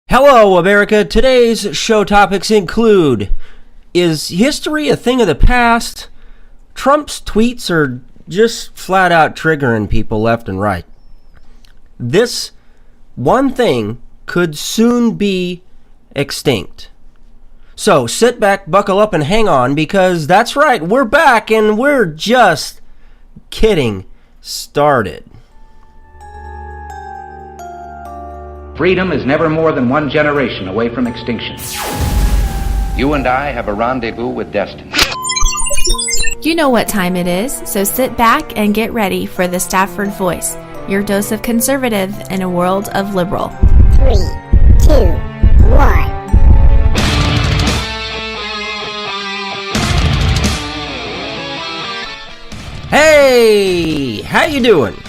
Hello, America. Today's show topics include: is history a thing of the past? Trump's tweets are just flat out triggering people left and right. This one thing could soon be extinct. So sit back, buckle up, and hang on, because that's right, we're back and we're just getting started. Freedom is never more than one generation away from extinction. You and I have a rendezvous with destiny. You know what time it is, so sit back and get ready for the Stafford Voice, your dose of conservative in a world of liberal. 3, 2, 1. Hey, how you doing?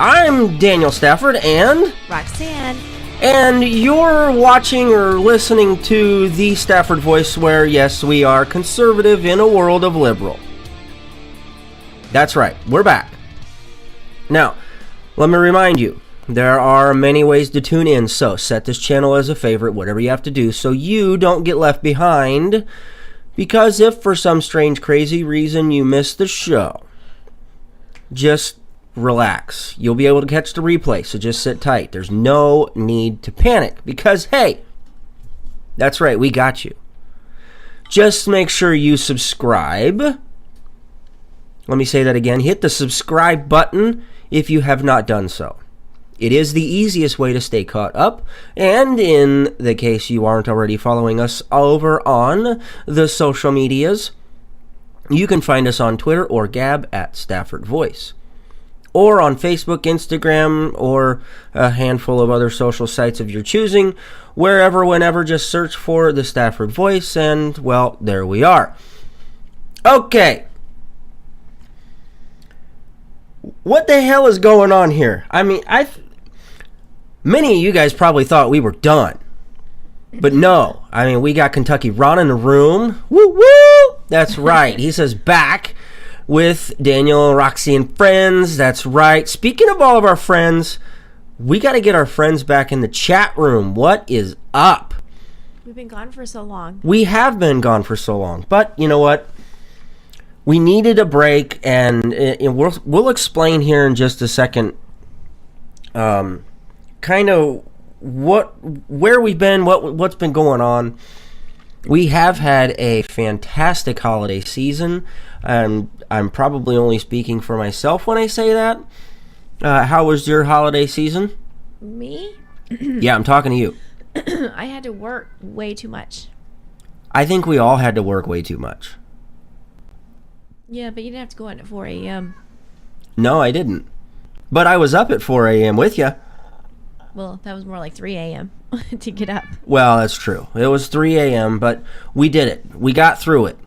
I'm Daniel Stafford and Roxanne. And you're watching or listening to the Stafford Voice, where, yes, we are conservative in a world of liberal. That's right, we're back. Now, let me remind you, there are many ways to tune in, so set this channel as a favorite, whatever you have to do, so you don't get left behind, because if for some strange, crazy reason you miss the show, just relax. You'll be able to catch the replay, so just sit tight. There's no need to panic because, hey, that's right, we got you. Just make sure you subscribe. Let me say that again. Hit the subscribe button if you have not done so. It is the easiest way to stay caught up, and in the case you aren't already following us over on the social medias, you can find us on Twitter or Gab at Stafford Voice, or on Facebook, Instagram, or a handful of other social sites of your choosing. Wherever, whenever, just search for the Stafford Voice, and, well, there we are. Okay. What the hell is going on here? I mean, many of you guys probably thought we were done. But no. I mean, we got Kentucky Ron in the room. Woo woo! That's right. He says back with Daniel, Roxy, and friends. That's right. Speaking of all of our friends, we got to get our friends back in the chat room. What is up? We've been gone for so long. We have been gone for so long. But you know what? We needed a break, and we'll explain here in just a second kind of where we've been, what's been going on. We have had a fantastic holiday season, and I'm probably only speaking for myself when I say that. How was your holiday season? Me? Yeah, I'm talking to you. I had to work way too much. I think we all had to work way too much. Yeah, but you didn't have to go in at 4 a.m. No, I didn't. But I was up at 4 a.m. with you. Well, that was more like 3 a.m. to get up. Well, that's true. It was 3 a.m., but we did it. We got through it.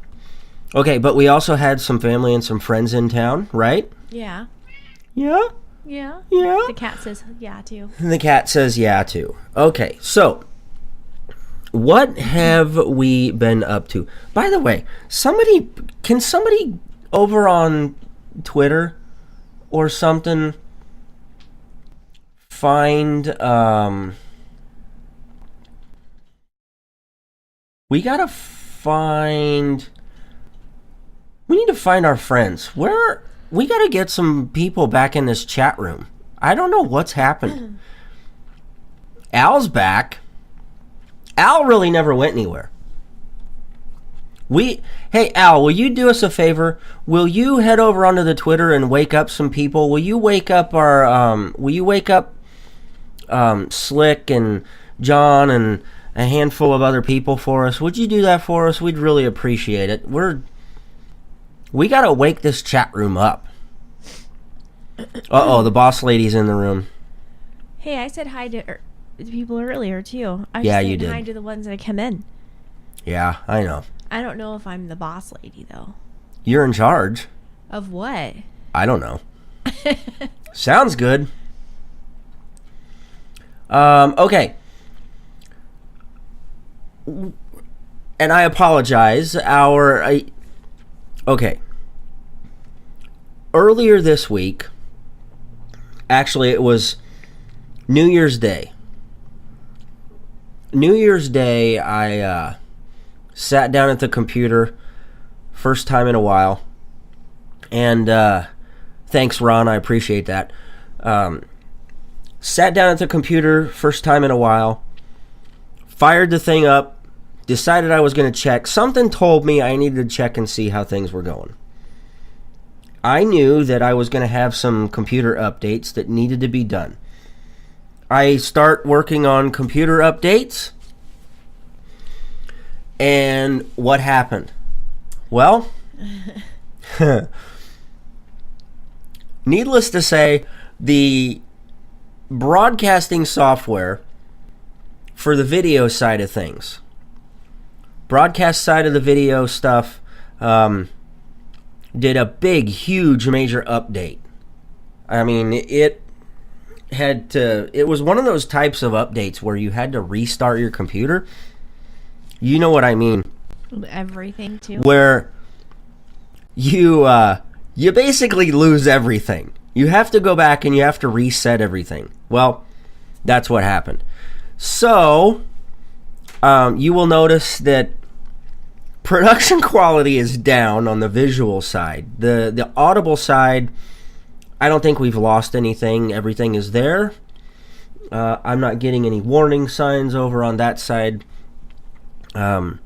Okay, but we also had some family and some friends in town, right? Yeah. Yeah? Yeah. Yeah? The cat says yeah, too. The cat says yeah, too. Okay, so what have we been up to? By the way, can somebody over on Twitter or something find, we need to find our friends. We gotta get some people back in this chat room. I don't know what's happened. Al's back. Al really never went anywhere. Hey Al, will you do us a favor? Will you head over onto the Twitter and wake up some people? Will you wake up Slick and John and a handful of other people for us? Would you do that for us? We'd really appreciate it. We gotta wake this chat room up. Uh-oh, the boss lady's in the room. Hey, I said hi to people earlier, too. I was Yeah, saying you did. hi to the ones that come in. Yeah, I know. I don't know if I'm the boss lady, though. You're in charge. Of what? I don't know. Sounds good. Okay. And I apologize. Okay. Earlier this week, actually it was New Year's Day, New Year's Day, I sat down at the computer, first time in a while, and thanks, Ron, I appreciate that. Sat down at the computer, first time in a while, fired the thing up, decided I was going to check. Something told me I needed to check and see how things were going. I knew that I was going to have some computer updates that needed to be done. I start working on computer updates, and what happened? Well, needless to say, the broadcasting software for the video side of things, broadcast side of the video stuff, did a big, huge, major update. I mean, it was one of those types of updates where you had to restart your computer. You know what I mean? Everything too. Where you basically lose everything. You have to go back and you have to reset everything. Well, that's what happened. So, you will notice that production quality is down on the visual side. The audible side, I don't think we've lost anything. Everything is there. I'm not getting any warning signs over on that side. Bear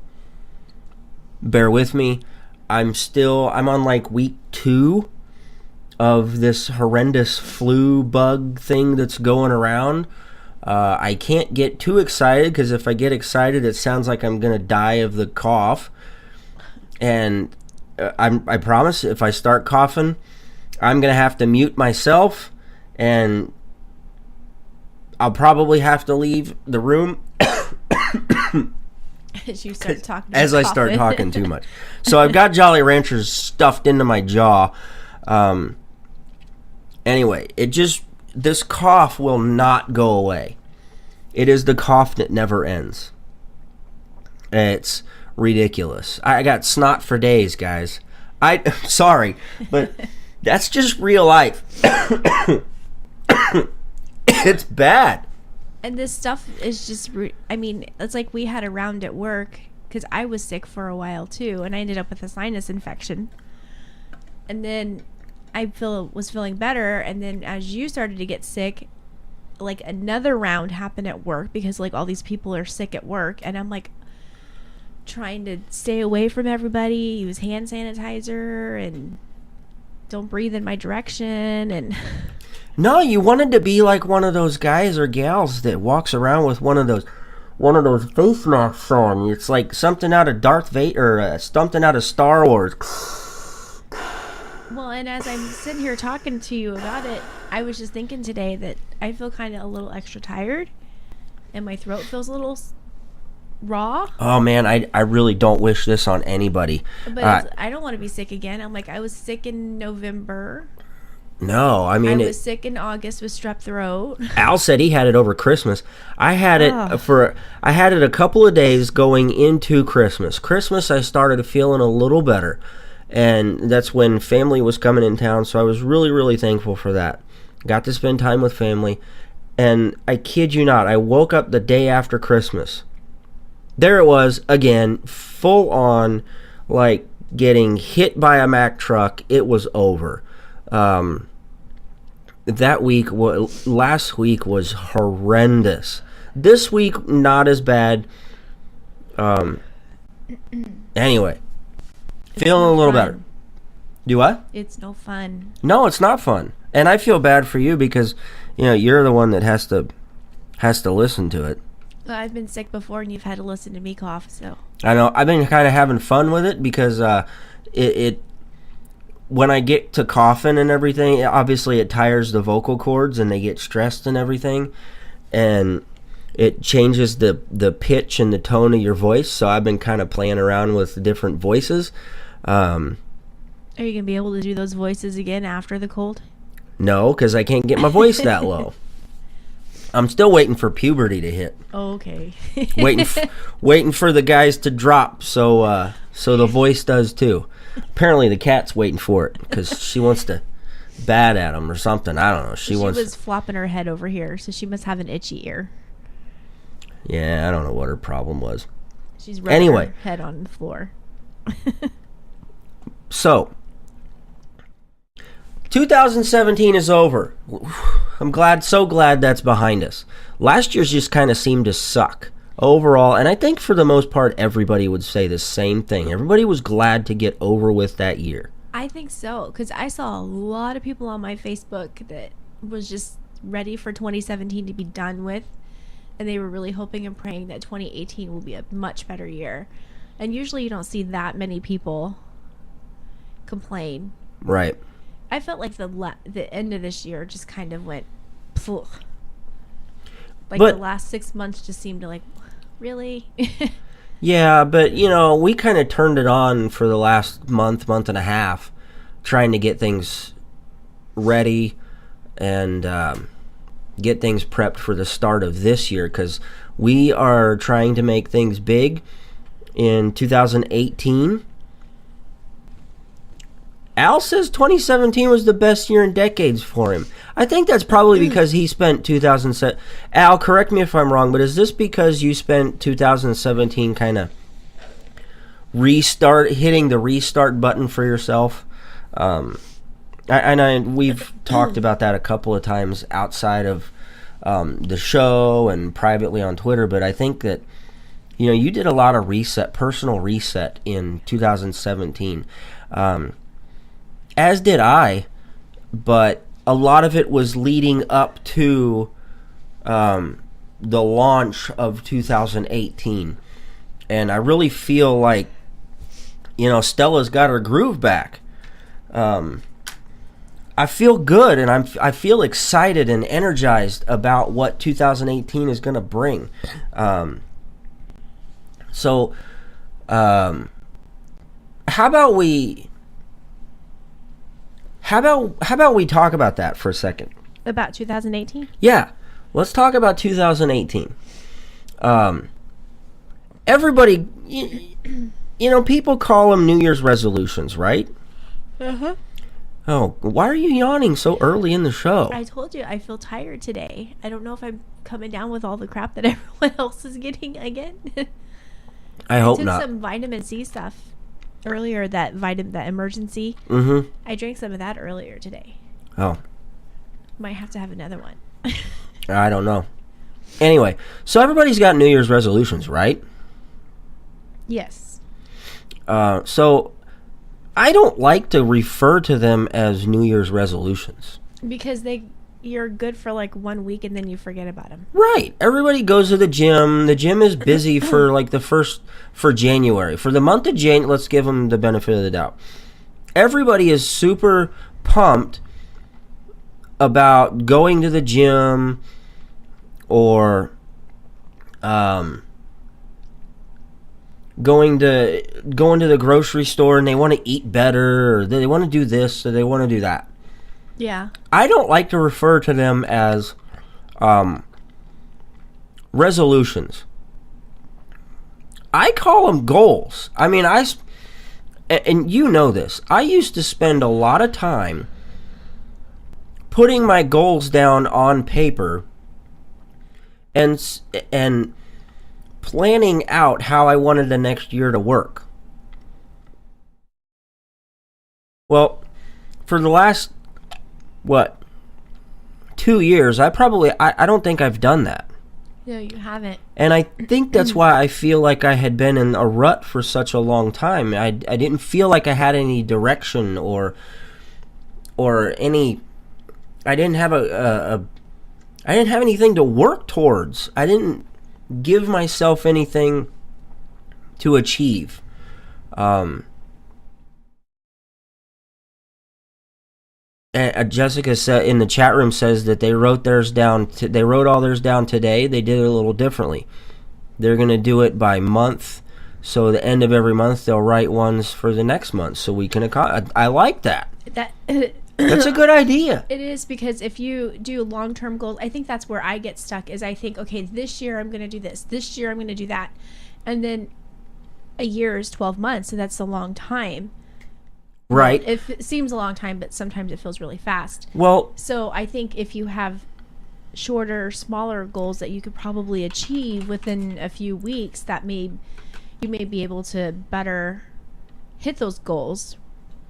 with me. I'm on like week 2 of this horrendous flu bug thing that's going around. I can't get too excited because if I get excited, it sounds like I'm going to die of the cough. And I promise if I start coughing, I'm going to have to mute myself, and I'll probably have to leave the room As you start talking. as I start talking too much. So I've got Jolly Ranchers stuffed into my jaw. Anyway, this cough will not go away. It is the cough that never ends. It's ridiculous. I got snot for days, guys. Sorry, but that's just real life. It's bad. And this stuff is just, it's like we had a round at work because I was sick for a while too, and I ended up with a sinus infection. And then I was feeling better, and then as you started to get sick, like another round happened at work because like all these people are sick at work, and I'm like trying to stay away from everybody, use hand sanitizer, and don't breathe in my direction, and No, you wanted to be like one of those guys or gals that walks around with one of those face masks on. It's like something out of Darth Vader or something out of Star Wars. Well, and as I'm sitting here talking to you about it, I was just thinking today that I feel kind of a little extra tired, and my throat feels a little raw. Oh man, I really don't wish this on anybody. But I don't want to be sick again. I'm like, I was sick in November. No, I mean, I was sick in August with strep throat. Al said he had it over Christmas. I had it a couple of days going into Christmas. Christmas, I started feeling a little better, and that's when family was coming in town. So I was really, really thankful for that. Got to spend time with family, and I kid you not, I woke up the day after Christmas. There it was again, full on, like getting hit by a Mack truck. It was over. Last week was horrendous. This week, not as bad. Anyway, feeling a little better. Do what? It's no fun. No, it's not fun. And I feel bad for you because, you're the one that has to listen to it. Well, I've been sick before, and you've had to listen to me cough, so. I know. I've been kind of having fun with it because when I get to coughing and everything, obviously it tires the vocal cords and they get stressed and everything, and it changes the pitch and the tone of your voice. So I've been kind of playing around with different voices. Are you gonna be able to do those voices again after the cold? No, because I can't get my voice that low. I'm still waiting for puberty to hit. Oh, okay. waiting for the guys to drop, so the voice does too. Apparently the cat's waiting for it because she wants to bat at him or something. I don't know. She was flopping her head over here, so she must have an itchy ear. Yeah, I don't know what her problem was. She's rubbing her head on the floor. So, 2017 is over. I'm so glad that's behind us. Last year's just kind of seemed to suck overall, and I think for the most part, everybody would say the same thing. Everybody was glad to get over with that year. I think so, because I saw a lot of people on my Facebook that was just ready for 2017 to be done with, and they were really hoping and praying that 2018 will be a much better year. And usually you don't see that many people complain. Right. I felt like the end of this year just kind of went pfft. Like the last 6 months just seemed to like, really? Yeah, but, we kind of turned it on for the last month and a half, trying to get things ready and get things prepped for the start of this year, because we are trying to make things big in 2018. Al says 2017 was the best year in decades for him. I think that's probably because he spent 2007. Al, correct me if I'm wrong, but is this because you spent 2017 kind of hitting the restart button for yourself? We've talked about that a couple of times outside of the show and privately on Twitter, but I think that you did a lot of personal reset in 2017. As did I, but a lot of it was leading up to the launch of 2018. And I really feel like, Stella's got her groove back. I feel good, and I feel excited and energized about what 2018 is going to bring. So, how about we talk about that for a second? About 2018? Yeah, let's talk about 2018. Everybody, people call them New Year's resolutions, right? Uh-huh. Oh, why are you yawning so early in the show? I told you I feel tired today. I don't know if I'm coming down with all the crap that everyone else is getting again. I hope not. I took some vitamin C stuff earlier, that emergency. Mm-hmm. I drank some of that earlier today. Oh. Might have to have another one. I don't know. Anyway, so everybody's got New Year's resolutions, right? Yes. So I don't like to refer to them as New Year's resolutions. Because you're good for like 1 week and then you forget about them. Right. Everybody goes to the gym. The gym is busy for like for January. For the month of January, let's give them the benefit of the doubt. Everybody is super pumped about going to the gym or going to the grocery store, and they want to eat better, or they want to do this, or they want to do that. Yeah. I don't like to refer to them as resolutions. I call them goals. I mean, and you know this. I used to spend a lot of time putting my goals down on paper and planning out how I wanted the next year to work. Well, for the last 2 years, I don't think I've done that. No, you haven't. And I think that's why I feel like I had been in a rut for such a long time. I didn't feel like I had any direction or any. I didn't have I didn't have anything to work towards. I didn't give myself anything to achieve. Jessica said in the chat room says that they wrote all theirs down today. They did it a little differently. They're going to do it by month. So the end of every month they'll write ones for the next month so we can I like that. That's a good idea. It is, because if you do long-term goals, I think that's where I get stuck, is I think, okay, this year I'm going to do this. This year I'm going to do that. And then a year is 12 months, so that's a long time. Right. It seems a long time, but sometimes it feels really fast. Well, so I think if you have shorter, smaller goals that you could probably achieve within a few weeks that you may be able to better hit those goals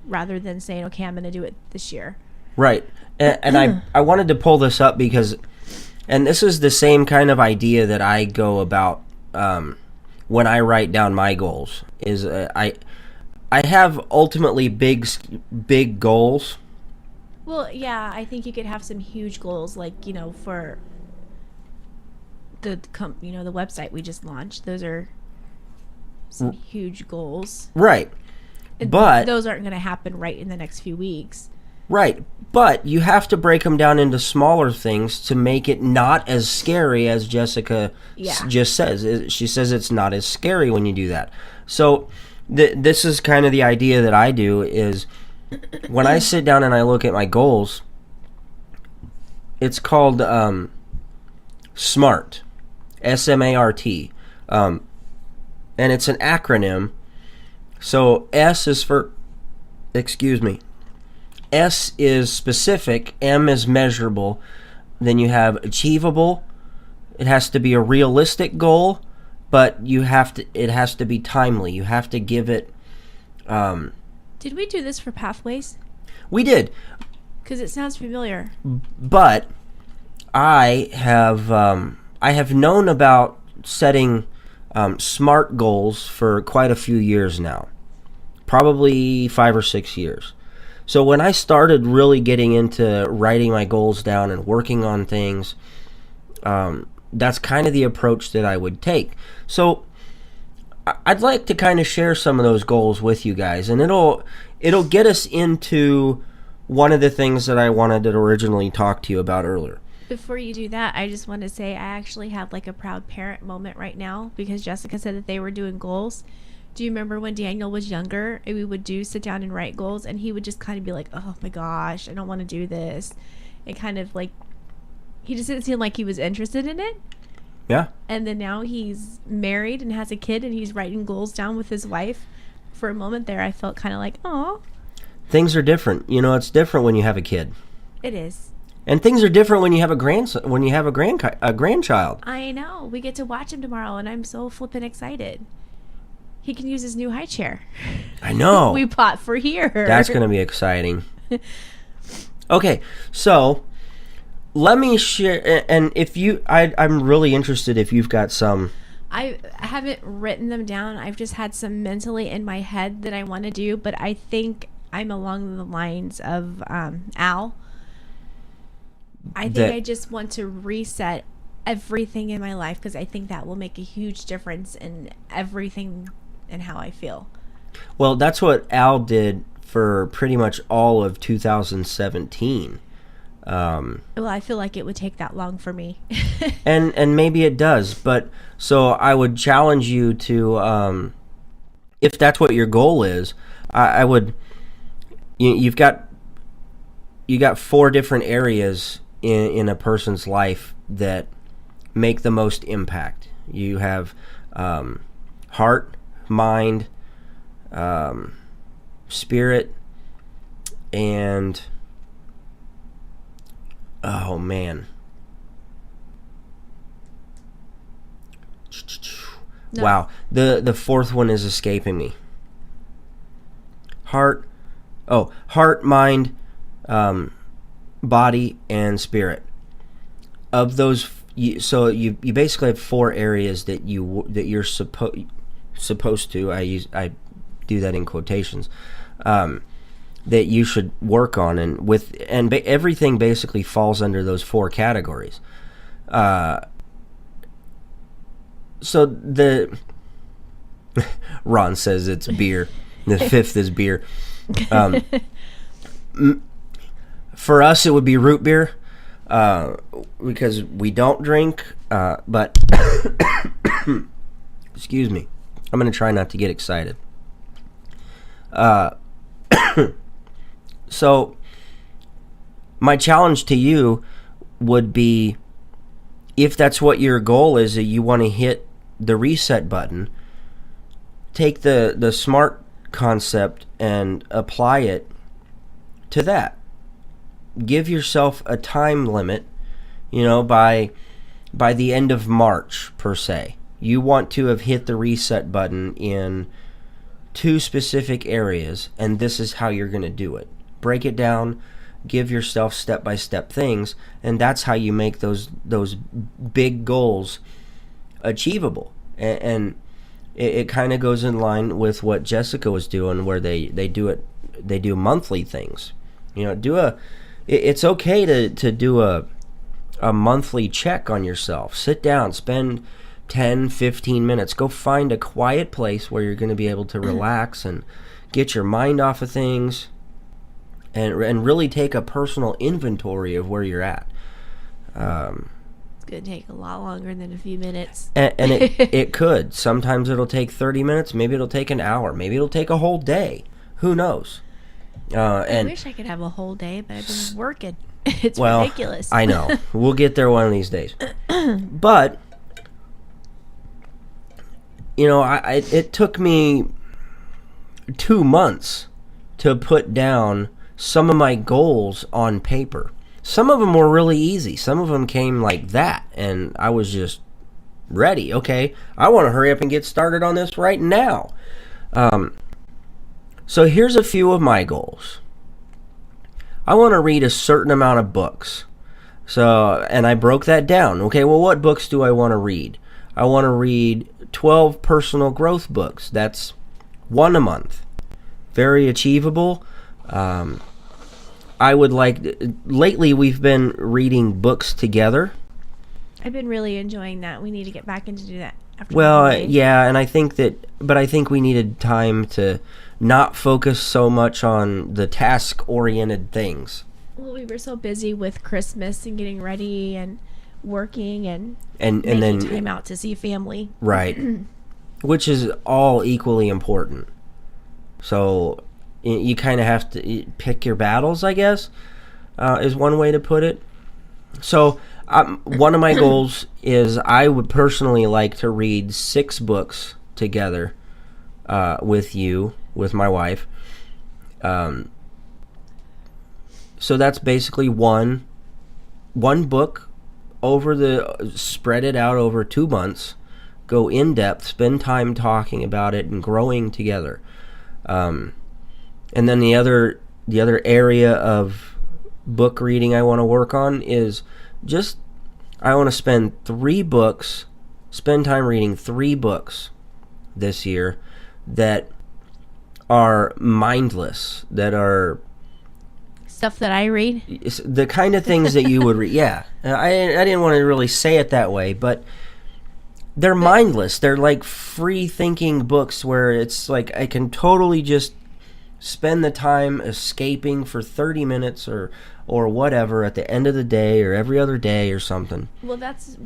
rather than saying, okay, I'm going to do it this year. Right. And I wanted to pull this up because, and this is the same kind of idea that I go about when I write down my goals, is I have ultimately big goals. Well, yeah, I think you could have some huge goals, like, for the website we just launched. Those are some huge goals. Right. But those aren't going to happen right in the next few weeks. Right. But you have to break them down into smaller things to make it not as scary as Jessica just says. She says it's not as scary when you do that. So this is kind of the idea that I do is when I sit down and I look at my goals, it's called SMART, S-M-A-R-T, and it's an acronym. So S is for, S is specific, M is measurable, then you have achievable. It has to be a realistic goal, but it has to be timely. You have to give it. Did we do this for Pathways? We did, because it sounds familiar. but I have known about setting SMART goals for quite a few years now, probably 5 or 6 years. So when I started really getting into writing my goals down and working on things, that's kind of the approach that I would take. So I'd like to kind of share some of those goals with you guys, and it'll get us into one of the things that I wanted to originally talk to you about earlier. Before you do that, I just want to say I actually have like a proud parent moment right now because Jessica said that they were doing goals. Do you remember when Daniel was younger and we would sit down and write goals, and he would just kind of be like, oh my gosh, I don't want to do this. It kind of like, he just didn't seem like he was interested in it. Yeah. And then now he's married and has a kid and he's writing goals down with his wife. For a moment there, I felt kind of like, oh. Things are different. It's different when you have a kid. It is. And things are different when you have a grandchild. I know. We get to watch him tomorrow, and I'm so flippin' excited. He can use his new high chair. I know. We bought for here. That's going to be exciting. Okay, so let me share. And if I'm really interested if you've got some. I haven't written them down. I've just had some mentally in my head that I want to do, but I think I'm along the lines of Al. I think I just want to reset everything in my life because I think that will make a huge difference in everything and how I feel. Well, that's what Al did for pretty much all of 2017. Well, I feel like it would take that long for me. and maybe it does, but so I would challenge you to, if that's what your goal is, I would. You got 4 different areas in a person's life that make the most impact. You have heart, mind, spirit, and oh man. No. Wow. The 4th one is escaping me. Heart, mind, body, and spirit. Of those, so you basically have 4 areas that you're supposed to. I do that in quotations. That you should work on, and everything basically falls under those 4 categories. So the Ron says it's beer. The 5th is beer. For us, it would be root beer, because we don't drink. But excuse me, I'm gonna try not to get excited. So my challenge to you would be, if that's what your goal is, that you want to hit the reset button, take the SMART concept and apply it to that. Give yourself a time limit. by the end of March, per se. You want to have hit the reset button in 2 specific areas, and this is how you're going to do it. Break it down, give yourself step-by-step things, and that's how you make those big goals achievable. And it kind of goes in line with what Jessica was doing, where they do monthly things. It's okay to do a monthly check on yourself. Sit down, spend 10, 15 minutes. Go find a quiet place where you're going to be able to relax and get your mind off of things, and really take a personal inventory of where you're at. It's going to take a lot longer than a few minutes. And it could. Sometimes it'll take 30 minutes. Maybe it'll take an hour. Maybe it'll take a whole day. Who knows? I wish I could have a whole day, but I've been working. It's ridiculous. I know. We'll get there one of these days. But, it took me 2 months to put down some of my goals on paper. Some of them were really easy. Some of them came like that, and I was just ready. Okay, I want to hurry up and get started on this right now. So here's a few of my goals. I want to read a certain amount of books. And I broke that down. Okay, well, what books do I want to read? I want to read 12 personal growth books. That's 1 a month. Very achievable. I would lately we've been reading books together. I've been really enjoying that. We need to get back into do that after. Well, yeah, and I think we needed time to not focus so much on the task-oriented things. Well, we were so busy with Christmas and getting ready and working and then time out to see family. Right. Which is all equally important. So you kind of have to pick your battles, I guess, is one way to put it. So one of my goals is I would personally like to read 6 books together with my wife. So that's basically one book spread it out over 2 months, go in depth, spend time talking about it and growing together. And then the other area of book reading I want to work on is I want to spend time reading 3 books this year that are mindless, that are stuff that I read. The kind of things that you would read. Yeah, I didn't want to really say it that way, but they're mindless. They're like free thinking books where it's like I can totally just spend the time escaping for 30 minutes or whatever at the end of the day or every other day or something. Well, that's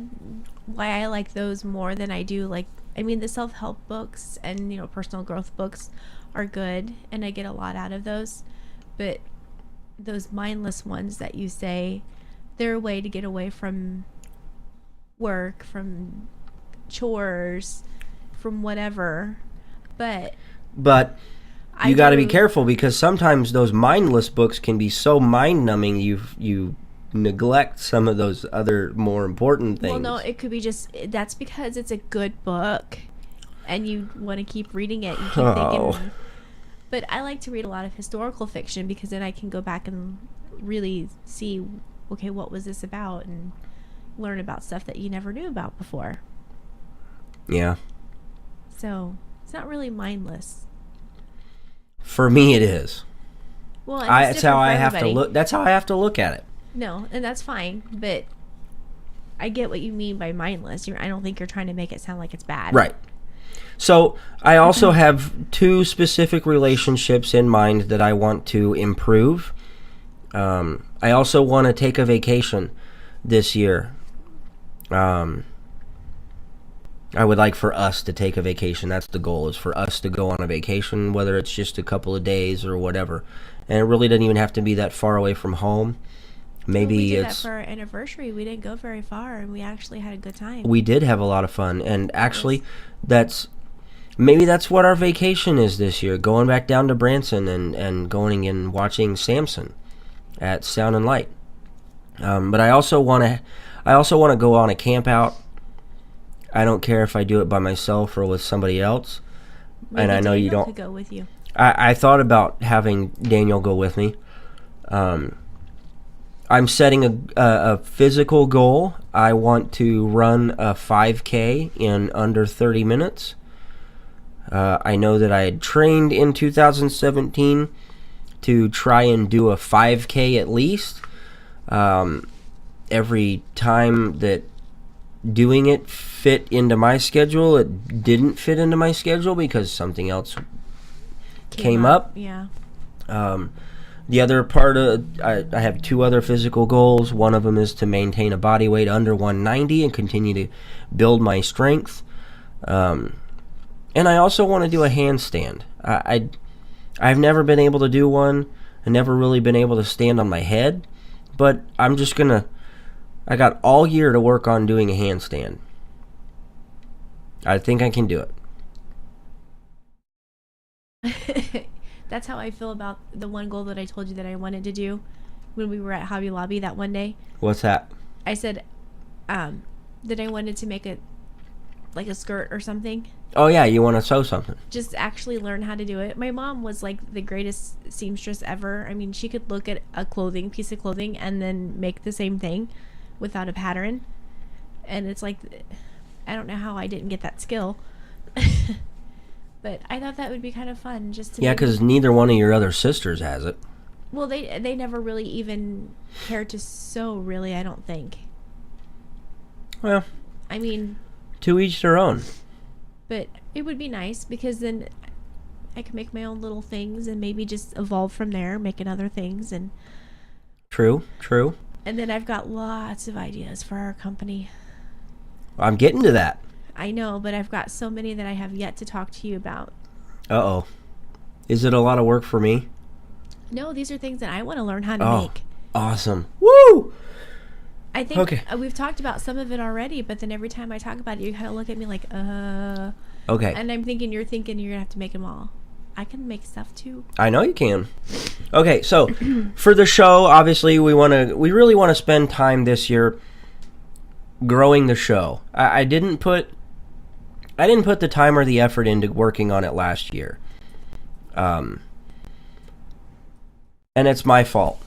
why I like those more than I do the self-help books and personal growth books are good and I get a lot out of those, but those mindless ones that you say, they're a way to get away from work, from chores, from whatever. But you got to be careful because sometimes those mindless books can be so mind-numbing you neglect some of those other more important things. Well, no, it could be that's because it's a good book and you want to keep reading it. You keep thinking. But I like to read a lot of historical fiction because then I can go back and really see, okay, what was this about, and learn about stuff that you never knew about before. Yeah. So it's not really mindless. For me, it is. Well, that's how I have to look. That's how I have to look at it. No, and that's fine, but I get what you mean by mindless. I don't think you're trying to make it sound like it's bad. Right. So I also have 2 specific relationships in mind that I want to improve. I also want to take a vacation this year. I would like for us to take a vacation. That's the goal, is for us to go on a vacation, whether it's just a couple of days or whatever. And it really doesn't even have to be that far away from home. Maybe we did it's that for our anniversary. We didn't go very far, and we actually had a good time. We did have a lot of fun, and actually, that's what our vacation is this year. Going back down to Branson and going and watching Samson at Sound and Light. But I also want I also want to go on a camp out. I don't care if I do it by myself or with somebody else. Maybe and I know you Daniel don't. could go with you. I thought about having Daniel go with me. I'm setting a physical goal. I want to run a 5K in under 30 minutes. I know that I had trained in 2017 to try and do a 5K at least. Every time that doing it fit into my schedule, it didn't fit into my schedule because something else came up. Yeah. The other part of I have 2 other physical goals. One of them is to maintain a body weight under 190 and continue to build my strength. And I also want to do a handstand. I've never been able to do one. I've never really been able to stand on my head, but I'm just gonna. I got all year to work on doing a handstand. I think I can do it. That's how I feel about the one goal that I told you that I wanted to do when we were at Hobby Lobby that one day. What's that? I said that I wanted to make a skirt or something. Oh yeah, you want to sew something. Just actually learn how to do it. My mom was like the greatest seamstress ever. I mean, she could look at a piece of clothing and then make the same thing without a pattern. And it's like, I don't know how I didn't get that skill. But I thought that would be kind of fun just to. Yeah, because neither one of your other sisters has it. Well, they never really even cared to sew, really, I don't think. Well, I mean, to each their own. But it would be nice because then I could make my own little things and maybe just evolve from there, making other things. And True. And then I've got lots of ideas for our company. I'm getting to that. I know, but I've got so many that I have yet to talk to you about. Uh-oh. Is it a lot of work for me? No, these are things that I want to learn how to make. Awesome. Woo! I think Okay. We've talked about some of it already, but then every time I talk about it, you kind of look at me like, Okay. And I'm thinking you're going to have to make them all. I can make stuff too. I know you can. Okay, so for the show, obviously we really want to spend time this year growing the show. I didn't put the time or the effort into working on it last year. And it's my fault.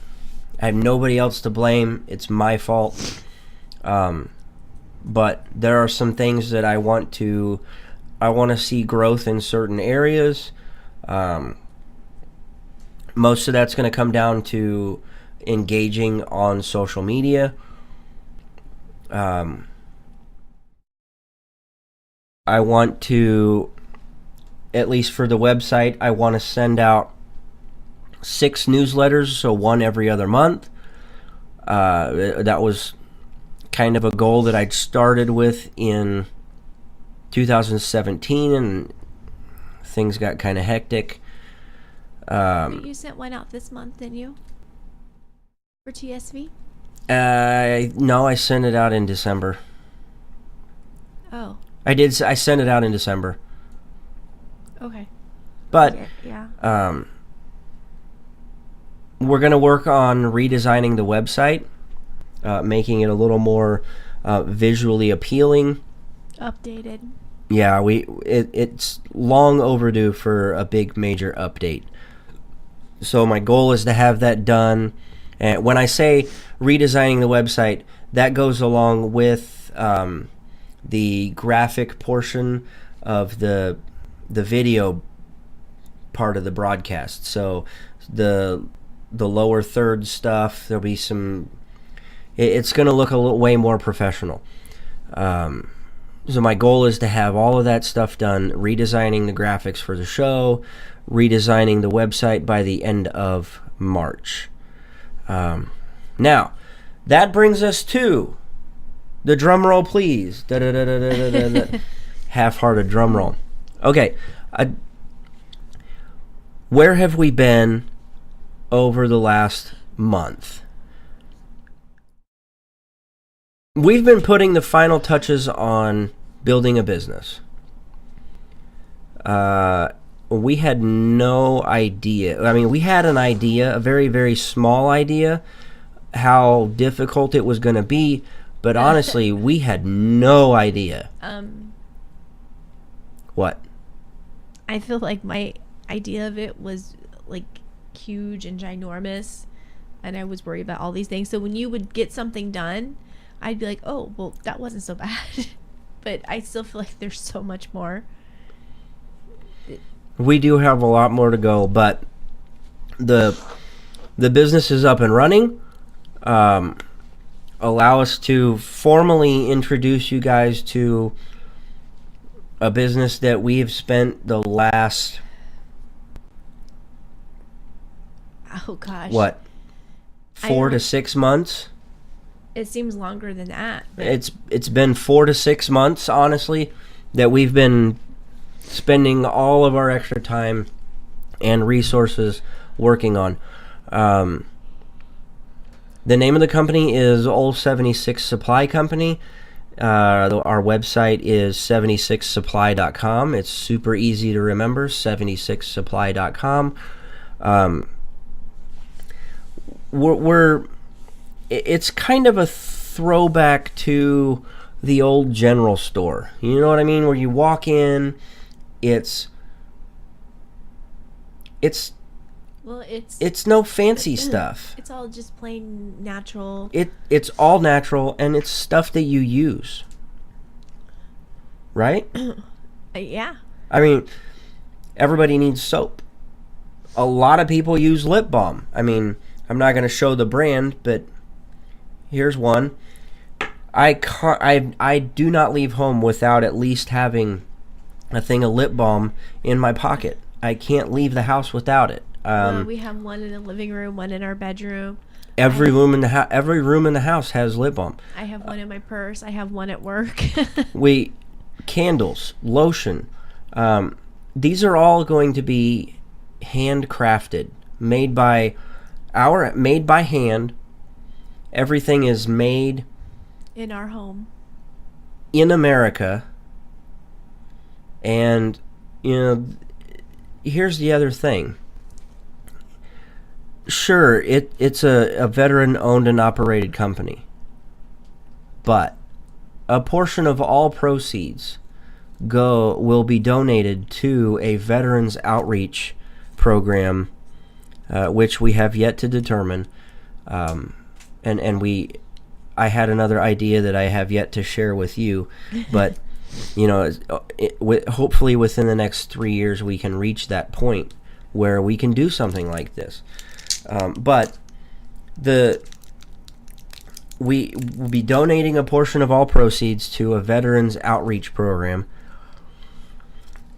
I have nobody else to blame. It's my fault. But there are some things that I want to see growth in certain areas. Most of that's going to come down to engaging on social media. I want to, at least for the website, I want to send out 6 newsletters, so one every other month. That was kind of a goal that I'd started with in 2017, and things got kind of hectic. You sent one out this month, didn't you? For TSV? No, I sent it out in December. Oh. I sent it out in December. Okay. But yeah. We're going to work on redesigning the website, making it a little more visually appealing. Updated. Yeah, it's long overdue for a big major update. So my goal is to have that done. And when I say redesigning the website, that goes along with the graphic portion of the video part of the broadcast. So the lower third stuff, there'll be some. It's going to look way more professional. So my goal is to have all of that stuff done, redesigning the graphics for the show, redesigning the website by the end of March. Now, that brings us to the drum roll, please. Half-hearted drum roll. Okay. Where have we been over the last month? We've been putting the final touches on building a business. We had no idea. I mean, we had an idea, a very, very small idea, how difficult it was going to be, But honestly, we had no idea. What? I feel like my idea of it was like huge and ginormous, and I was worried about all these things. So when you would get something done, I'd be like, oh, well, that wasn't so bad. But I still feel like there's so much more. We do have a lot more to go, but the business is up and running. Allow us to formally introduce you guys to a business that we have spent the last... Oh, gosh. What? 4 to 6 months? It seems longer than that. It's been 4 to 6 months, honestly, that we've been spending all of our extra time and resources working on. The name of the company is Old 76 Supply Company. Our website is 76supply.com. It's super easy to remember, 76supply.com. It's kind of a throwback to the old general store. You know what I mean? Where you walk in, it's no fancy stuff. It's all just plain natural. It's all natural, and it's stuff that you use. Right? Yeah. I mean, everybody needs soap. A lot of people use lip balm. I mean, I'm not going to show the brand, but here's one. I do not leave home without at least having a thing of lip balm in my pocket. I can't leave the house without it. We have one in the living room, one in our bedroom. Every room in the house has lip balm. I have one in my purse. I have one at work. Candles, lotion. These are all going to be handcrafted, made by hand. Everything is made in our home, in America. And here's the other thing. Sure, it's a veteran-owned and operated company, but a portion of all proceeds will be donated to a veterans outreach program, which we have yet to determine. I had another idea that I have yet to share with you, but hopefully within the next 3 years we can reach that point where we can do something like this. But we will be donating a portion of all proceeds to a veterans outreach program,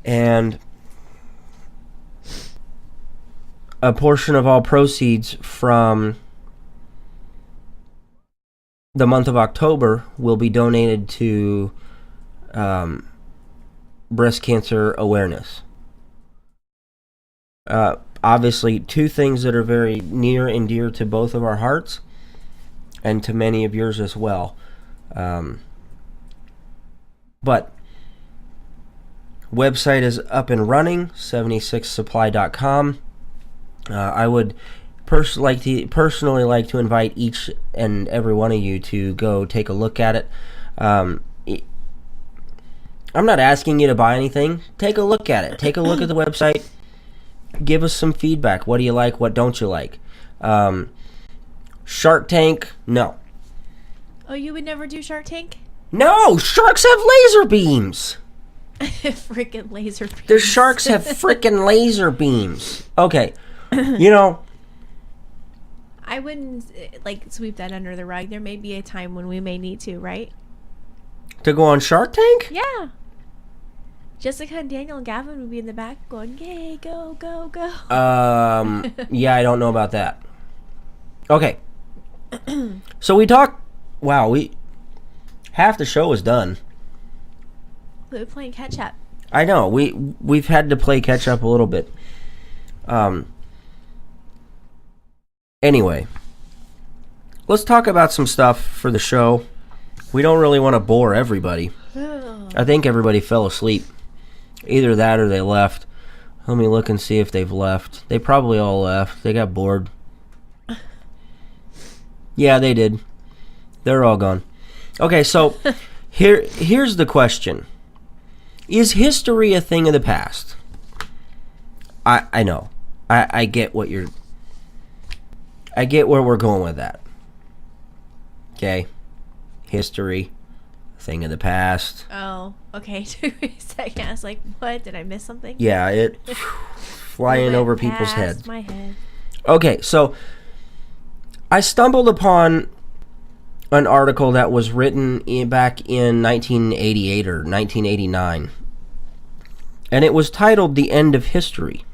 and a portion of all proceeds from the month of October will be donated to breast cancer awareness. Obviously, two things that are very near and dear to both of our hearts, and to many of yours as well. But website is up and running, 76supply.com. I would personally like to invite each and every one of you to go take a look at it. I'm not asking you to buy anything. Take a look at it. Take a look at the website. Give us some feedback. What do you like? What don't you like? Shark Tank? No. Oh, you would never do Shark Tank? No! Sharks have laser beams! Freaking laser beams. The sharks have freaking laser beams. Okay. I wouldn't, sweep that under the rug. There may be a time when we may need to, right? To go on Shark Tank? Yeah. Jessica and Daniel and Gavin would be in the back going, yay, go, go, go. Yeah, I don't know about that. Okay. So half the show is done. We're playing catch up. I know. We've had to play catch up a little bit. Anyway, let's talk about some stuff for the show. We don't really want to bore everybody. I think everybody fell asleep. Either that or they left. Let me look and see if they've left. They probably all left. They got bored. Yeah, they did. They're all gone. Okay, so here's the question. Is history a thing of the past? I know. I get what you're... I get where we're going with that. Okay? History, thing of the past. Oh, okay. Took me a second. I was like, what? Did I miss something? Yeah, it... flying over people's heads. My head. Okay, so I stumbled upon an article that was written back in 1988 or 1989, and it was titled "The End of History."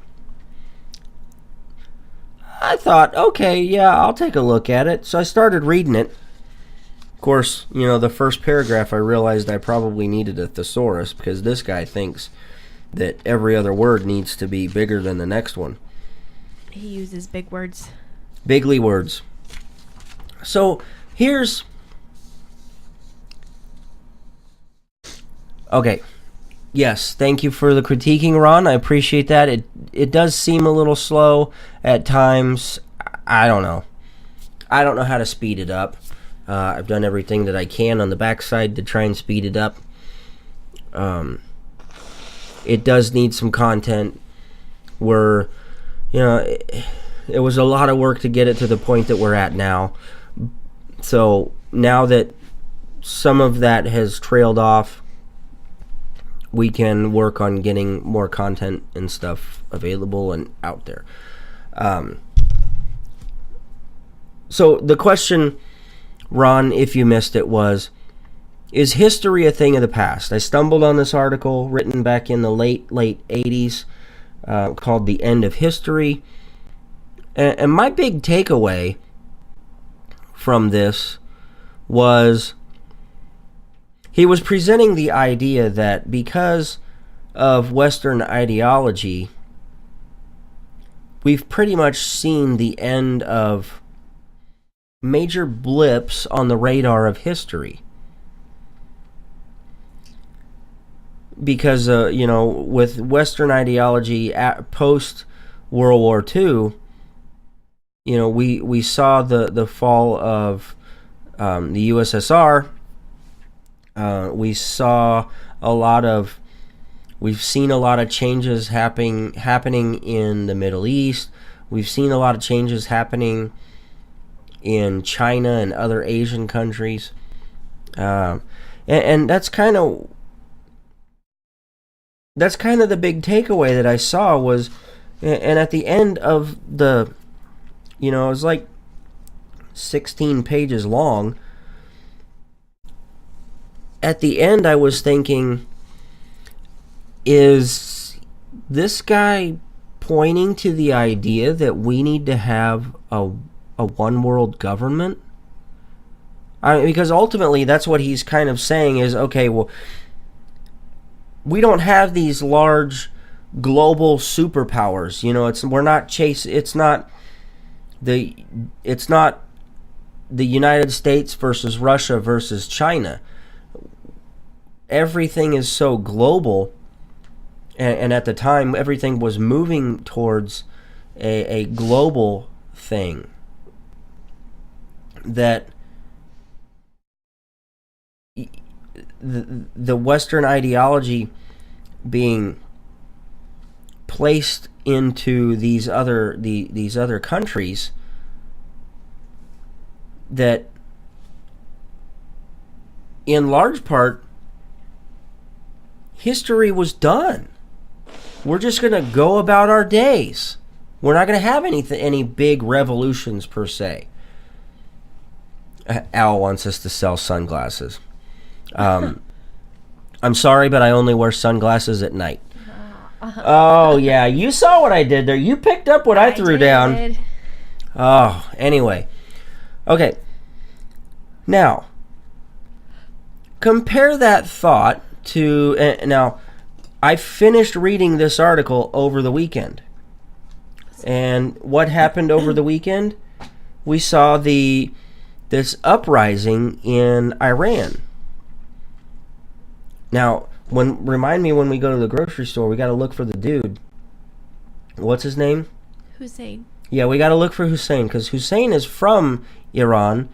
I thought, okay, yeah, I'll take a look at it. So I started reading it. Of course, the first paragraph I realized I probably needed a thesaurus because this guy thinks that every other word needs to be bigger than the next one. He uses big words. Bigly words. So here's... Okay. Yes, thank you for the critiquing, Ron. I appreciate that. It does seem a little slow at times. I don't know. I don't know how to speed it up. I've done everything that I can on the backside to try and speed it up. It does need some content where, it was a lot of work to get it to the point that we're at now. So now that some of that has trailed off, we can work on getting more content and stuff available and out there. So the question, Ron, if you missed it, was, is history a thing of the past? I stumbled on this article written back in the late 80s called The End of History. And my big takeaway from this was he was presenting the idea that because of Western ideology, we've pretty much seen the end of major blips on the radar of history. Because, with Western ideology post World War II, we saw the fall of the USSR. We've seen a lot of changes happening in the Middle East. We've seen a lot of changes happening in China and other Asian countries. And that's kind of the big takeaway that I saw was, and at the end of the, it was like 16 pages long. At the end, I was thinking, is this guy pointing to the idea that we need to have a one world government? Because ultimately, that's what he's kind of saying is, okay, well, we don't have these large global superpowers. It's not the United States versus Russia versus China. Everything is so global, and at the time, everything was moving towards a global thing that the Western ideology being placed into these other countries, that in large part history was done. We're just going to go about our days. We're not going to have any big revolutions per se. Al wants us to sell sunglasses. I'm sorry, but I only wear sunglasses at night. Oh, yeah. You saw what I did there. You picked up what I threw down. Oh, anyway. Okay. Now, compare that thought to... now, I finished reading this article over the weekend. And what happened over the weekend? We saw this uprising in Iran. Now, remind me when we go to the grocery store, we got to look for the dude. What's his name? Hussein. Yeah, we got to look for Hussein, because Hussein is from Iran,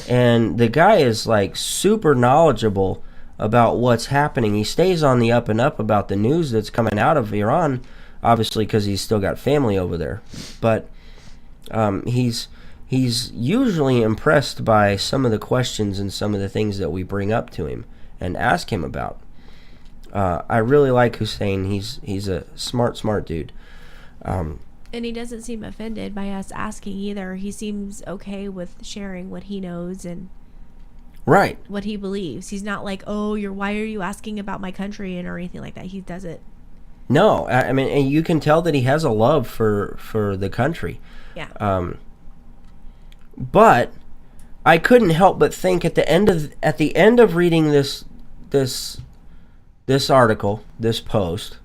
And the guy is like super knowledgeable about what's happening. He stays on the up and up about the news that's coming out of Iran, obviously because he's still got family over there. But he's usually impressed by some of the questions and some of the things that we bring up to him and ask him about. I really like Hussein. He's a smart dude. And he doesn't seem offended by us asking either. He seems okay with sharing what he knows and right, what he believes. He's not like, oh, why are you asking about my country and or anything like that. He does it. No, I mean, and you can tell that he has a love for the country. Yeah. But I couldn't help but think at the end of reading this article, this post,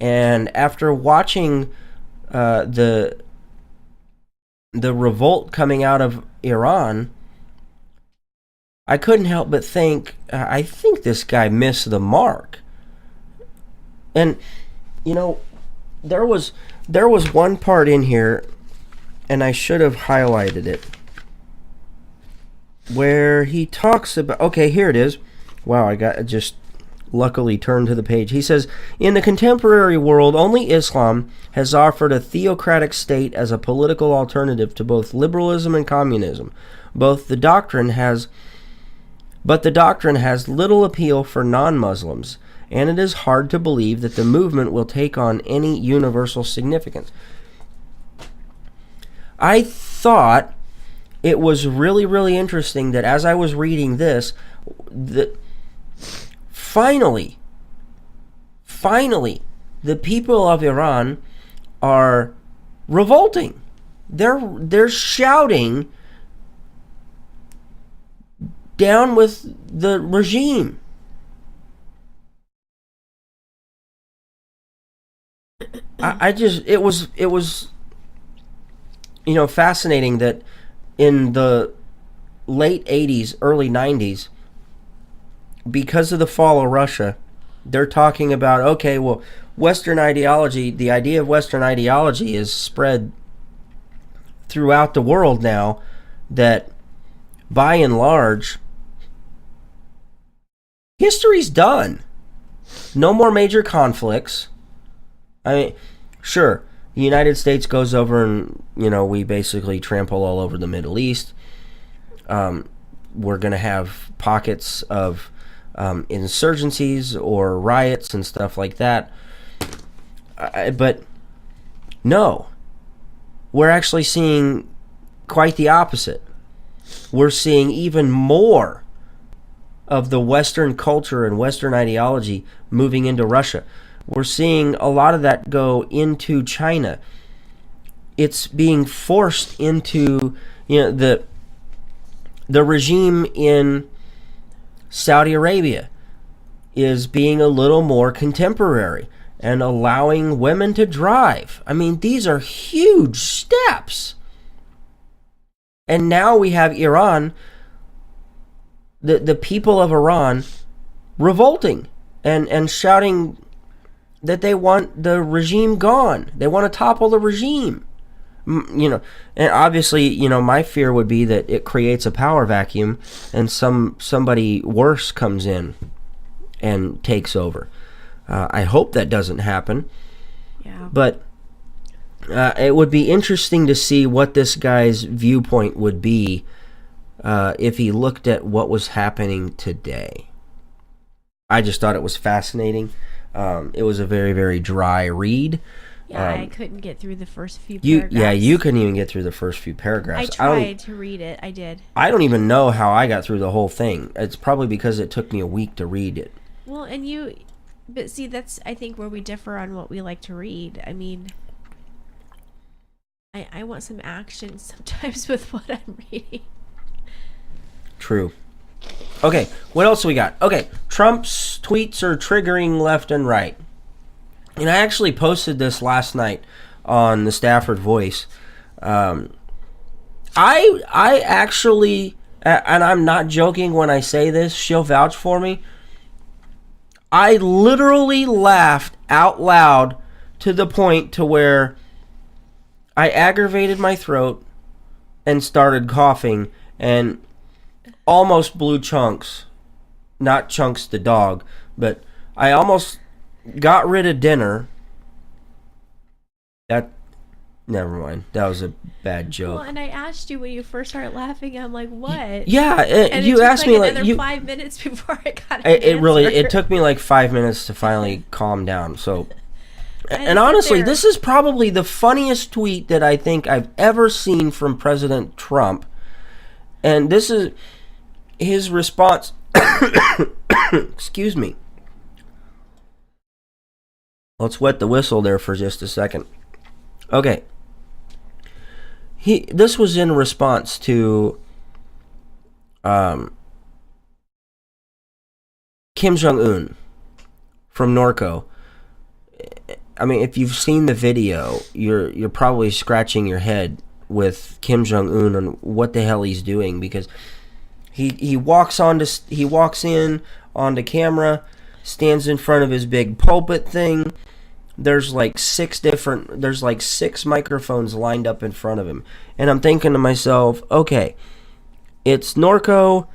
and after watching the revolt coming out of Iran, I couldn't help but think, I think this guy missed the mark. And you know, there was one part in here, and I should have highlighted it, where he talks about, okay, here it is. Wow, I got just luckily turned to the page. He says, in the contemporary world, only Islam has offered a theocratic state as a political alternative to both liberalism and communism. But the doctrine has little appeal for non-Muslims, and it is hard to believe that the movement will take on any universal significance. I thought it was really, really interesting that as I was reading this, that finally, the people of Iran are revolting. They're shouting down with the regime. It was fascinating that in the late 80s, early 90s, because of the fall of Russia, they're talking about, okay, well, Western ideology, the idea of Western ideology is spread throughout the world now, that by and large, history's done. No more major conflicts. I mean, sure, the United States goes over and, we basically trample all over the Middle East. We're going to have pockets of insurgencies or riots and stuff like that. But no, we're actually seeing quite the opposite. We're seeing even more of the Western culture and Western ideology moving into Russia. We're seeing a lot of that go into China. It's being forced into, the regime in Saudi Arabia is being a little more contemporary and allowing women to drive. I mean, these are huge steps. And now we have Iran, the people of Iran revolting and shouting that they want the regime gone. They want to topple the regime. And obviously, my fear would be that it creates a power vacuum and somebody worse comes in and takes over. I hope that doesn't happen. Yeah. But it would be interesting to see what this guy's viewpoint would be if he looked at what was happening today. I just thought it was fascinating. It was a very, very dry read. Yeah, I couldn't get through the first few paragraphs. You couldn't even get through the first few paragraphs. I tried to read it. I did. I don't even know how I got through the whole thing. It's probably because it took me a week to read it. Well, but see, that's, I think, where we differ on what we like to read. I mean, I want some action sometimes with what I'm reading. True. Okay, what else we got? Okay, Trump's tweets are triggering left and right. And I actually posted this last night on the Stafford Voice. I actually, and I'm not joking when I say this, she'll vouch for me, I literally laughed out loud to the point to where I aggravated my throat and started coughing and almost blew Chunks. Not Chunks the dog, but I almost got rid of dinner. Never mind. That was a bad joke. Well, and I asked you when you first started laughing. I'm like, what? Yeah, and you it took asked me like another 5 minutes before I got it took me like 5 minutes to finally calm down. So, and honestly, this is probably the funniest tweet that I think I've ever seen from President Trump. And this is his response. Excuse me. Let's wet the whistle there for just a second. Okay. This was in response to Kim Jong-un from Norco. I mean, if you've seen the video, you're probably scratching your head with Kim Jong-un on what the hell he's doing, because he walks in onto camera, stands in front of his big pulpit thing. There's like six microphones lined up in front of him. And I'm thinking to myself, okay, it's Norco.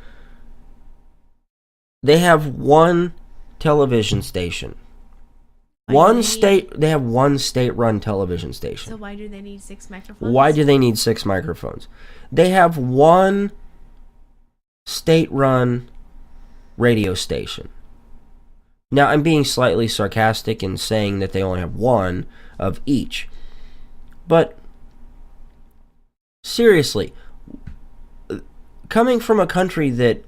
They have one television station. They have one state-run television station. So why do they need 6 microphones? Why do they need 6 microphones? They have one state-run radio station. Now, I'm being slightly sarcastic in saying that they only have one of each. But, seriously, coming from a country that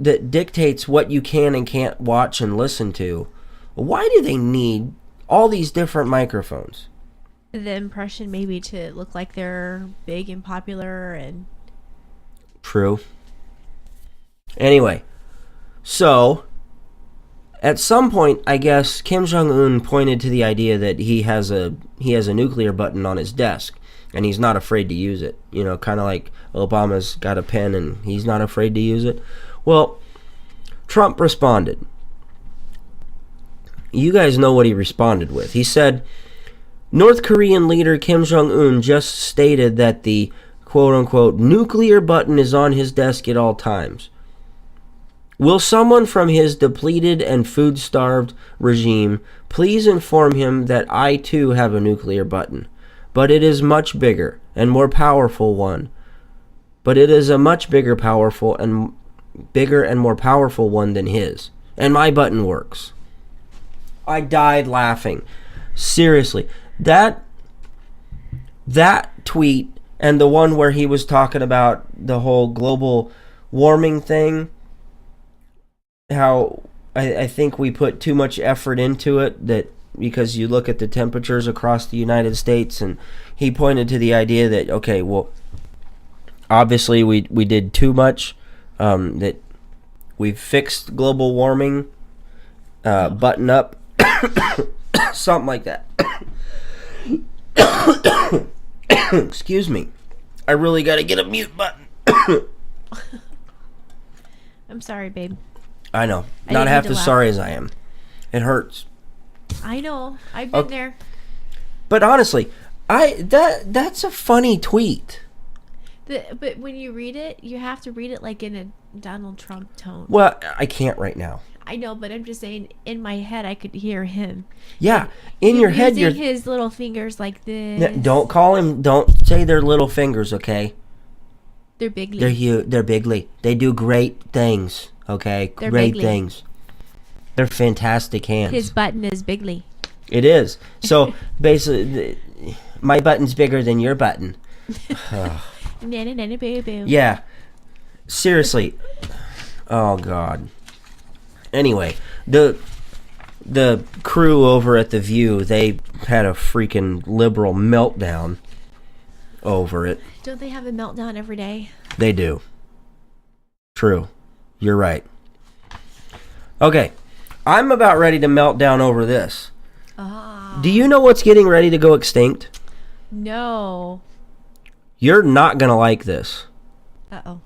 dictates what you can and can't watch and listen to, why do they need all these different microphones? The impression maybe to look like they're big and popular and... True. Anyway, so at some point, I guess Kim Jong-un pointed to the idea that he has a nuclear button on his desk, and he's not afraid to use it. You know, kind of like Obama's got a pen and he's not afraid to use it. Well, Trump responded. You guys know what he responded with. He said, North Korean leader Kim Jong-un just stated that the quote-unquote nuclear button is on his desk at all times. Will someone from his depleted and food-starved regime please inform him that I too have a nuclear button, but it is much bigger and more powerful one. But it is a much bigger and more powerful one than his, and my button works. I died laughing. Seriously, that tweet and the one where he was talking about the whole global warming thing, how I think we put too much effort into it, that because you look at the temperatures across the United States, and he pointed to the idea that, okay, well, obviously we did too much, that we've fixed global warming, button up, something like that. Excuse me. I really got to get a mute button. I'm sorry, babe. I know. Not half as sorry as I am. It hurts. I know. I've been there. But honestly, that's a funny tweet. But when you read it, you have to read it like in a Donald Trump tone. Well, I can't right now. I know, but I'm just saying, in my head, I could hear him. Yeah, in your head, you're using his little fingers like this. Don't say they're little fingers, okay? They're bigly. They're bigly. They do great things, okay? They're great bigly. things. They're fantastic hands. His button is bigly. It is. So, basically, my button's bigger than your button. Yeah. Seriously. Oh, God. Anyway, the crew over at The View, they had a freaking liberal meltdown over it. Don't they have a meltdown every day? They do. True. You're right. Okay. I'm about ready to melt down over this. Do you know what's getting ready to go extinct? No. You're not going to like this. Uh-oh.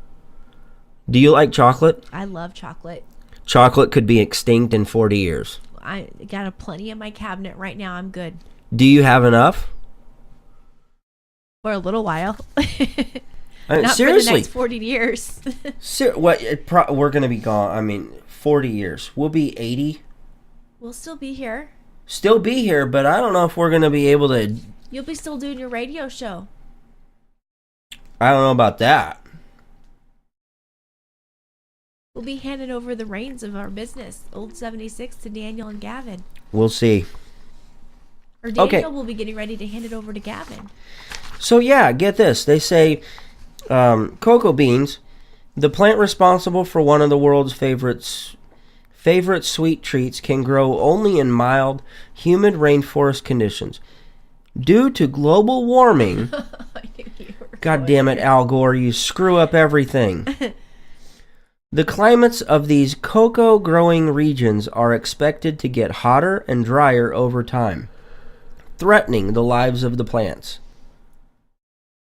Do you like chocolate? I love chocolate. Chocolate could be extinct in 40 years. I got a plenty in my cabinet right now. I'm good. Do you have enough? For a little while. Not seriously. for the next 40 years. We're going to be gone. I mean, 40 years. We'll be 80. We'll still be here. Still be here, but I don't know if we're going to be able to... You'll be still doing your radio show. I don't know about that. We'll be handing over the reins of our business, Old 76, to Daniel and Gavin. We'll see. Or Daniel will be getting ready to hand it over to Gavin. So yeah, get this. They say cocoa beans, the plant responsible for one of the world's favorite sweet treats, can grow only in mild, humid rainforest conditions. Due to global warming... God damn it, Al Gore, you screw up everything. The climates of these cocoa-growing regions are expected to get hotter and drier over time, threatening the lives of the plants.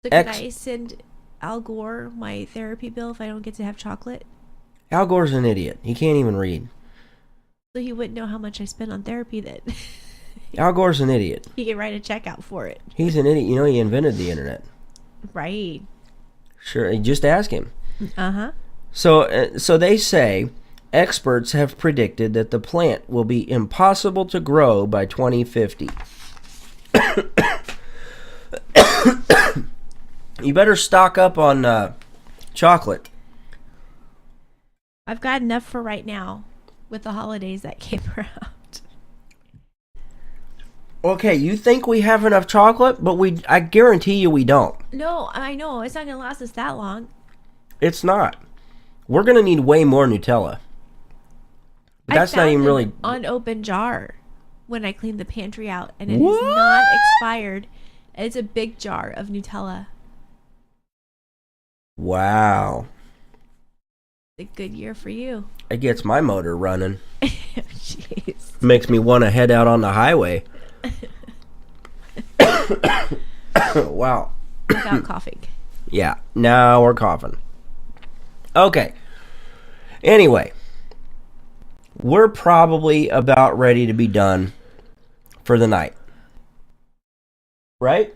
So can I send Al Gore my therapy bill if I don't get to have chocolate? Al Gore's an idiot. He can't even read. So he wouldn't know how much I spent on therapy then. Al Gore's an idiot. He could write a check out for it. He's an idiot. You know, he invented the internet. Right. Sure, just ask him. Uh-huh. So they say experts have predicted that the plant will be impossible to grow by 2050. You better stock up on chocolate. I've got enough for right now with the holidays that came around. Okay, you think we have enough chocolate, but I guarantee you we don't. No, I know. It's not going to last us that long. It's not. We're going to need way more Nutella. But that's not even really... unopened jar when I cleaned the pantry out, and it is not expired. It's a big jar of Nutella. Wow. It's a good year for you. It gets my motor running. Jeez. Makes me want to head out on the highway. Wow. Without coughing. Yeah, now we're coughing. Okay. Anyway, we're probably about ready to be done for the night. Right?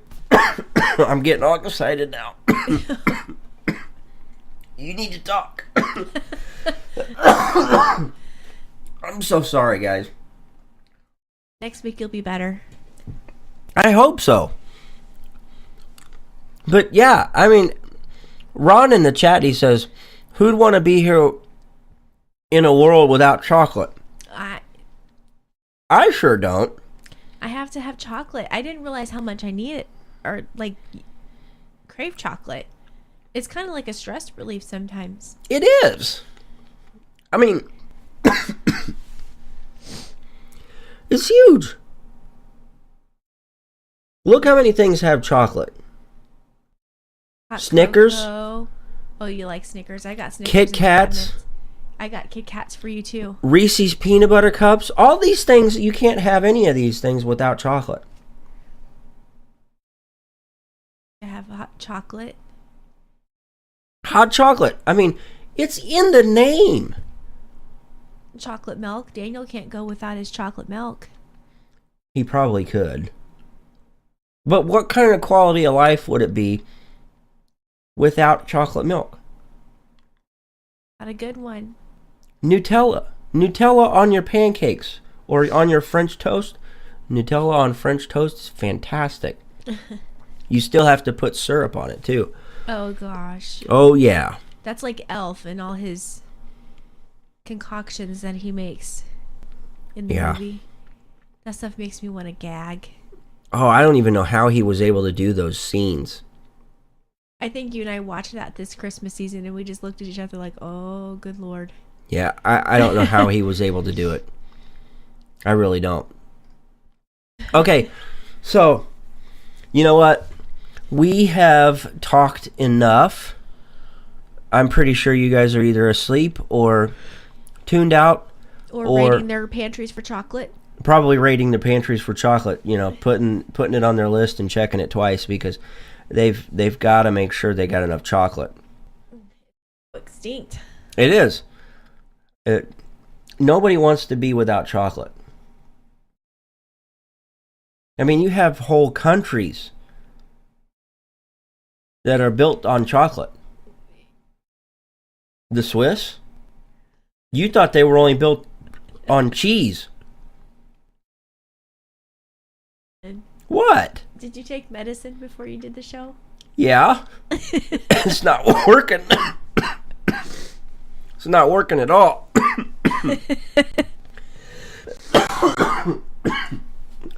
I'm getting all excited now. You need to talk. I'm so sorry, guys. Next week you'll be better. I hope so. But yeah, I mean, Ron in the chat, he says, who'd want to be here in a world without chocolate? I sure don't. I have to have chocolate. I didn't realize how much I need it, or like crave chocolate. It's kind of like a stress relief sometimes. It is. I mean, it's huge. Look how many things have chocolate. Hot Snickers. cocoa. Oh, you like Snickers? I got Snickers. Kit Kats. I got Kit Kats for you too. Reese's peanut butter cups. All these things, you can't have any of these things without chocolate. I have hot chocolate. Hot chocolate. I mean, it's in the name. Chocolate milk. Daniel can't go without his chocolate milk. He probably could. But what kind of quality of life would it be without chocolate milk? Not a good one. Nutella. Nutella on your pancakes or on your French toast. Nutella on French toast is fantastic. You still have to put syrup on it too. Oh gosh. Oh yeah. That's like Elf and all his concoctions that he makes in the movie. That stuff makes me want to gag. Oh, I don't even know how he was able to do those scenes. I think you and I watched that this Christmas season and we just looked at each other like, oh, good Lord. Yeah, I don't know how he was able to do it. I really don't. Okay, so, you know what? We have talked enough. I'm pretty sure you guys are either asleep or tuned out. Or raiding their pantries for chocolate. Probably raiding the pantries for chocolate, you know, putting it on their list and checking it twice because they've got to make sure they got enough chocolate. Extinct. It is. Nobody wants to be without chocolate. I mean, you have whole countries that are built on chocolate. The Swiss? You thought they were only built on cheese. What? Did you take medicine before you did the show? Yeah. It's not working. It's not working at all.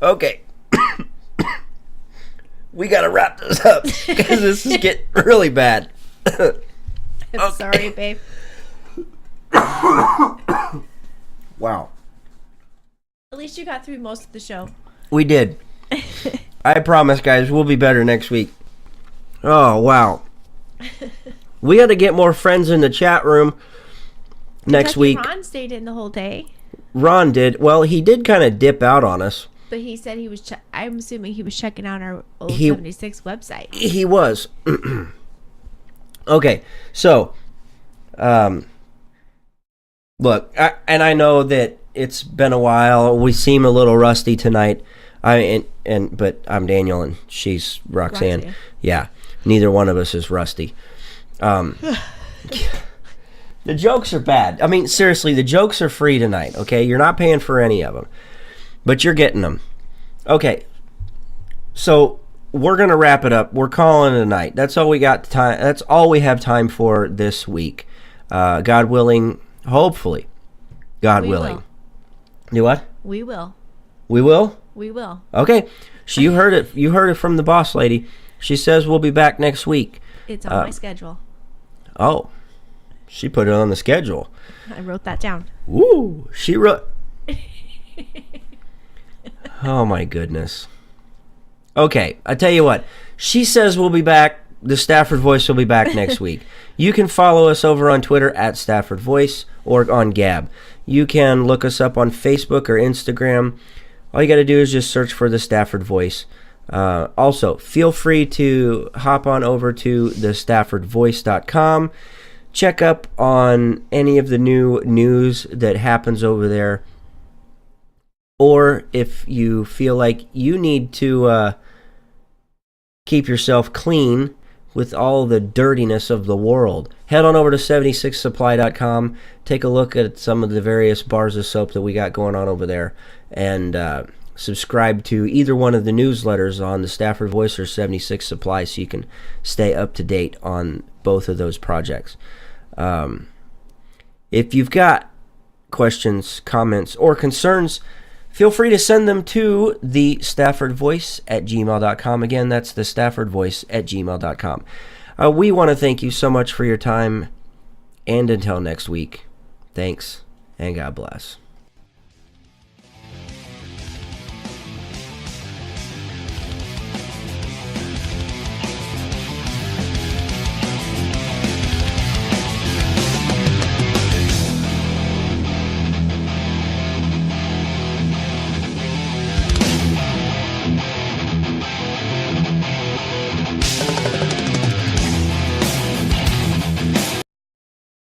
Okay. We gotta wrap this up because this is getting really bad. I'm sorry, babe. Wow. At least you got through most of the show. We did. I promise, guys, we'll be better next week. Oh, wow. We got to get more friends in the chat room next week. Ron stayed in the whole day. Ron did. Well, he did kind of dip out on us. But he said he was, I'm assuming he was checking out our old 76 website. He was. Okay, so, look, I know that it's been a while. We seem a little rusty tonight. But I'm Daniel and she's Roxanne. Yeah, neither one of us is rusty. The jokes are bad. I mean, seriously, the jokes are free tonight, okay? You're not paying for any of them, but you're getting them. Okay, so we're going to wrap it up. We're calling it a night. That's all we got time. That's all we have time for this week. God willing, hopefully. God willing. Do what? We will. We will? We will. Okay. So you heard it. You heard it from the boss lady. She says we'll be back next week. It's on my schedule. Oh. She put it on the schedule. I wrote that down. Woo. She wrote. Oh my goodness. Okay. I tell you what. She says we'll be back. The Stafford Voice will be back next week. You can follow us over on Twitter at Stafford Voice or on Gab. You can look us up on Facebook or Instagram. All you got to do is just search for the Stafford Voice. Also, feel free to hop on over to thestaffordvoice.com. Check up on any of the new news that happens over there. Or if you feel like you need to keep yourself clean with all the dirtiness of the world, head on over to 76supply.com. Take a look at some of the various bars of soap that we got going on over there. And subscribe to either one of the newsletters on the Stafford Voice or 76 Supply so you can stay up to date on both of those projects. If you've got questions, comments, or concerns, feel free to send them to the staffordvoice@gmail.com. Again, that's the staffordvoice@gmail.com. We want to thank you so much for your time, and until next week, thanks, and God bless.